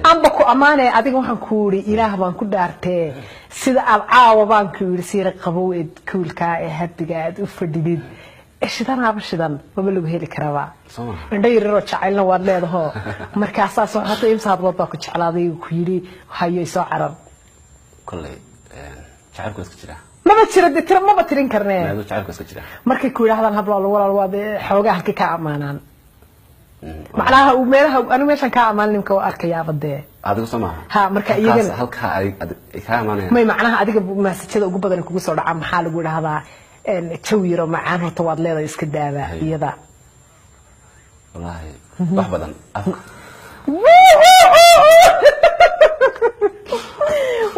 amba ku amaanay adiga waxaan ku wuri ilaah baan ku dhaartay sida aad caawa baan ku wuri siira qabow ee kuulka ee hadiga aad u fadhidid shidan abashidan waba lagu heli karaba indhayro jacaylna waad leedahay markaas soo hata imsaad wada ku jeclaaday ku yiri hayo soo carab kulay jacaylku iska jira maba jira tira maba tirin karnaa jacaylku iska jira markay ku yiraahdaan hablo walaal waad xoogaa halka ka amaanaan macnaha uu meelaha anu meeshan ka amaaninka oo arkaya badee adigu Soomaaliya ha marka iyagana halka ay ka amaanayaan may macnaha adiga maasajada ugu badan kugu soo dhaca maxaa lagu yiraahdaa jawiro macaan horta waad leedahay iska daaba iyada wallahi wax badan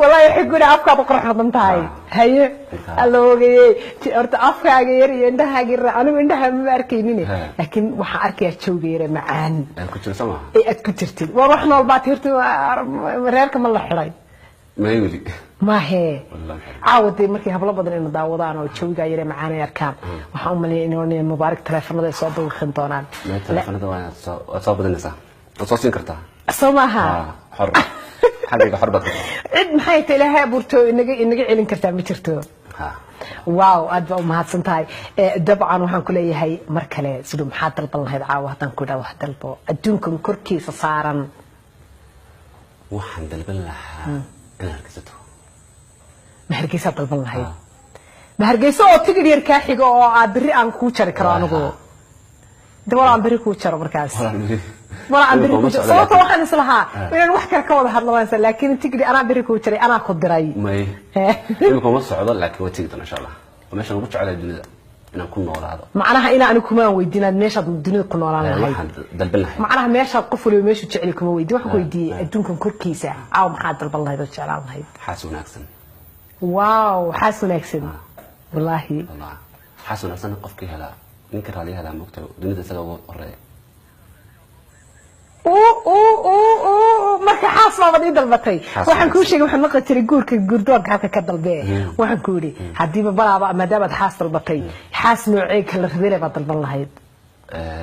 wallahi xiguna afka qurux badan tahay haye alloogay horta afkaaga yar iyo indhahaaga yar anigu indhaha ma arkaynin laakiin waxa arkayaa jawiro macaan ku jira Soomaaliya ay aad ku jirtid waa wax nool baad hirto reerka ma la xiray mayuli ما هي عاودي مركي هبل بدن إنه داودان أو شوي جايرة معانا يركان وحاملين إنه مبارك تلفون ده صوب الخنطانان تلفون ده وانا صوب النساء وصوصين كرتها سماها حر حاجة حربة عد محيط لها بورتو إنك علين كرتها مترتو واو أدب ما هتصنتاي طبعا وحن كل هي مركلة سلوم حاطر بالله هذا عاوه كده واحد البو أدونكم كركي صارن وحن دلبلها أنا ركزته مهرجيسة طلب الله مهرجيسة أو تقدر يركحي أو عبري عن كوتشر كرانو دور عن بري كوتشر مركز ولا عن بري كوتشر صوته واحد نسلها وين نحكي كود هذا الله يسلم لكن تقدر أنا بري كوتشري أنا أخذ دراي ما يمكن مصر عضل لكن وتقدر إن شاء الله وماشي نقول على الدنيا إن نكون نور هذا معناها إنا أنا كمان ويدينا نيش الدنيا كنا ورانا هاي دلبلها معناها ماشي القفل وماشي تعليكم ويدي واحد ويدي أدونكم كركيسة أو محاد بالله هذا الشعر الله هيد حاسون أحسن واو حاسون أحسن والله حاسون أحسن قفكي هلا ننكر عليها هلا مكتب دنيا تسلق الرأي marka xaasma wadi dalbatay waxaan ku sheegay waxaan maqal jiray guurka gurdoonka halka ka dalbee waxaan ku yiri hadii balaaba maadaama xaas dalbatay xaas noocay kala rabay baad dalban lahayd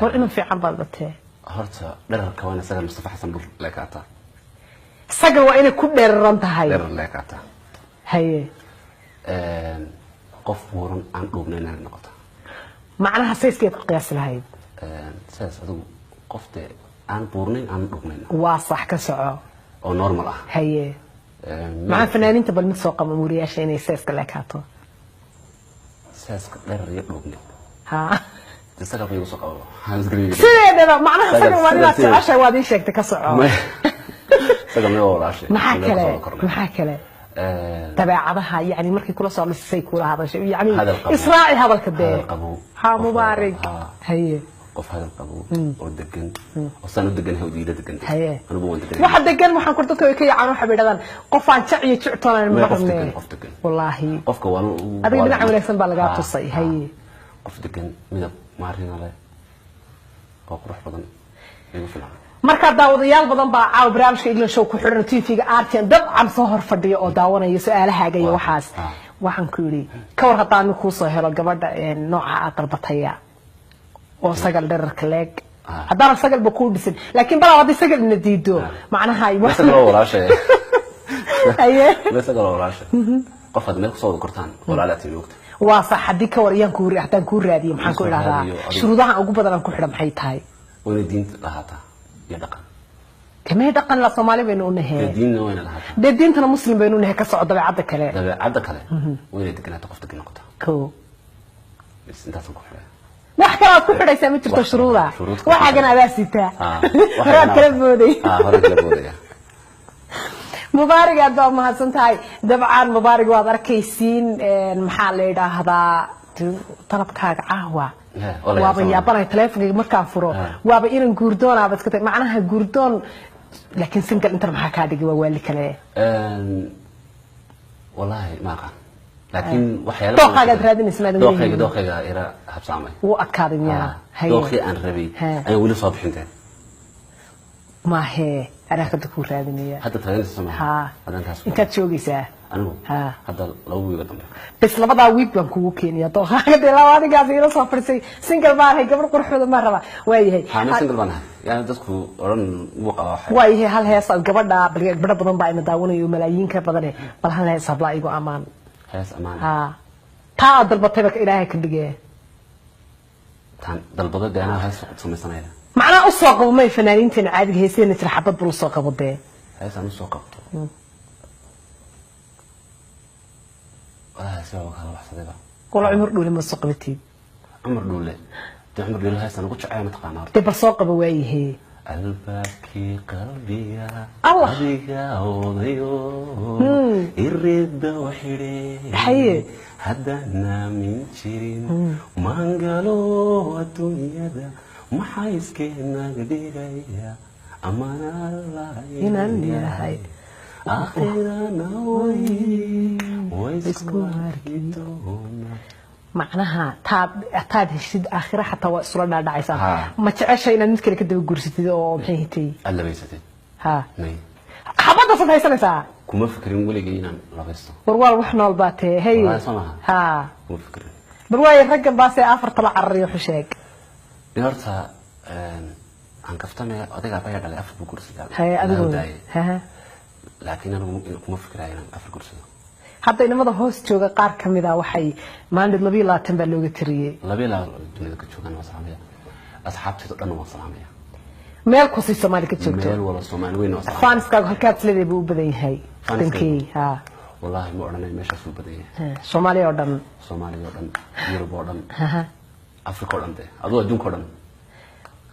war inuu fiican baad batay horta dharka waana sagal Mustafa Xasan bur leekata sagal waa inay ku dheeran tahay dheeran leekata haye qof buuran aan dhuubnayna noqota macnaha sayskeed qiyaas lahayd saas adigu qofte aan buurnayn aan dhuubnayn waa sax ka soco oo normal ah haye ma fanaaniinta bal mid soo qaba muuriyaasha inay sayska leekaato sayska dheer iyo dhuubnay ha sagal bay soo qabo sideedaba macnaha sagal waa inaad jeceshahay waad ii sheegtay ka soco sagal ma walaashay maxaa kale تبعها يعني مركي كل صار للسيكول هذا شيء يعني إسرائيل هذا الكبير ها مبارك هي قف هذا القبول ودقن أصلا ودقن هو ديله دقن هي أنا بقول دقن واحد دقن ما حنقول تكوي كي عنو حبيت هذا قف عن شعي تعطنا المهم قف دقن والله قف كوانو هذا اللي نعمل يسمى بالغات الصي هي قف دقن من مارين عليه قف روح بدن يقول marka daawadayaal badan baa caaw barnaamijka English show ku xiran TV-ga RTN dabcan soo hor fadhiyo oo daawanaya su'aalahaaga iyo waxaas waxaan ku yiri ka war hadaan ku soo helo gabadha nooca aad dalbataya oo sagal dherarka leeg hadaan sagal ba ku dhisin laakiin bal wadi sagal in diido macnaha ay wax sagal walaashay aye sagal walaashay qof aad meel ku soo kortaan walaalati waqti waa sax hadii ka war yaan ku yiri hadaan ku raadiyo maxaan ku ilaadaa shuruudaha ugu badan ku xiran maxay tahay oo diinta lahaata يدقن كم يدقن لا صومالي بينونه دين وين لها دينتنا مسلم بينونه كسر دبعة كله دبعة كله وين يدقن هتقف دقن نقطة كو بس انت تنقل نحكي كل حدا يسمي تشروطه وحاجة أنا بسيتها هرب كلام بودي هرب كلام بودي مبارك يا دوم هالسنتاي دبعة مبارك وهذا كيسين محل ده هذا طلب كاج قهوة waaba yaabana telefoonka markaan furo waaba inaan guurdoon aad iska tag macnaha guurdoon laakiin single inta maxaa ka dhigay waa wali kale wallahi ma qan laakiin waxyaalo dooqaga raadinaysa dooqaga ira habsaamay wuu adkaaday miyaa dooqi aan rabay ay wali soo bixinteen ma he أنا أخذت كورة هذه hadda taageerta Soomaaliya ها أنت تشوقيسه anigu ها hadda laba wiil dambe بس لبضع ويك بنكو كينيا تو هذا لا وانا قاعد يرصف فرسي سنجل بار هي قبل قرحه ما ربا واي هي ها single baan yani dadku oran muuqa waxa واي هي هل هي صار gabadha gabadha badan baa ina daawanayo malaayiin ka badan bal hal hee sabla igu amaan hees amaan ها taa dalbatay bak ilaahay ka dhigay tan dalbada deena hees ku sameysanayaa macna u soo qabmay fanaaniintina caadiga heeseen tir xabad bul soo qabadee hees aan soo qabto wala soo kala waxsadaba qolo cumar dhule ma soo qabatid cumar dhule عمر لله هسه أنا قلت شعير متقنع تبى سوق بوايه الباكي قلبي الله قلبي وضيو الرد وحيري حي هدنا من شيرين ما قالوا الدنيا ده ما حيسكينا قديريا أمان الله ينال هاي أخيرا نوي ويسكواركيتونا معناها تاد هشيد آخرة حتى وصلنا دعيسان ما تعيش إن نذكر كده بجرستي أو بحيتي ألا بيستي ها نعم حبضة صدق هاي سنة كم فكرين قولي جينا لغيستو بروال وحنا الباتي هي ها كم فكرين برواي الرجل باسي آفر طلع الريح وشيك يارتا عن كفتامي أديك أبايا على أفر بجرستي هاي أدو ها لكن أنا كم فكرين أفر جرستي hadda inamada hoos jooga qaar kamid ah waxay maalin 22 baa looga tiriyay 22 dunida ka joogan waa salaamaya asxaabteedu dhan waa salaamaya meel ku si Soomaali ka joogto meel wala Soomaali weyn oo salaamaya fanska halkaad leedahay buu badan yahay dhankii ha wallahi ma oranay meesha soo badan yahay Soomaali oo dhan Yurub oo dhan Afrika oo dhan adoo adduunka oo dhan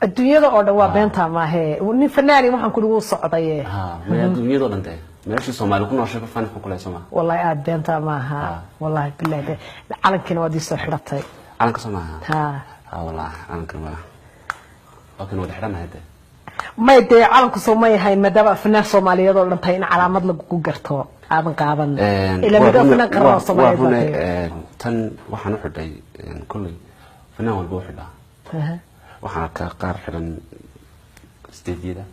adduunyada oo dhan waa beenta ma ahe nin fanaani waxaan ku ugu socday ha ma adduunyada oo dhan ماشي سومالي كنا شايف فن كل سوما والله بنت معها والله بالله على كنا ودي سحرتي على كسمها ها والله على كنا لكن ودي حرام هذا ما يدي على كسومي هاي مدام فنان سومالية ولا نتاين علامات لقو قرتو عابن قابن إلى مدام فنان قرار سومالية تن وحنا حدي كل فنان والبوح ده وحنا كقار حرام استديو ده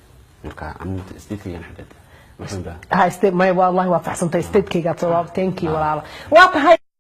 مركا عم استديو يعني حدد هاي ستيب ما والله وافحسنتي ستيب كي قالت ثانك يو والله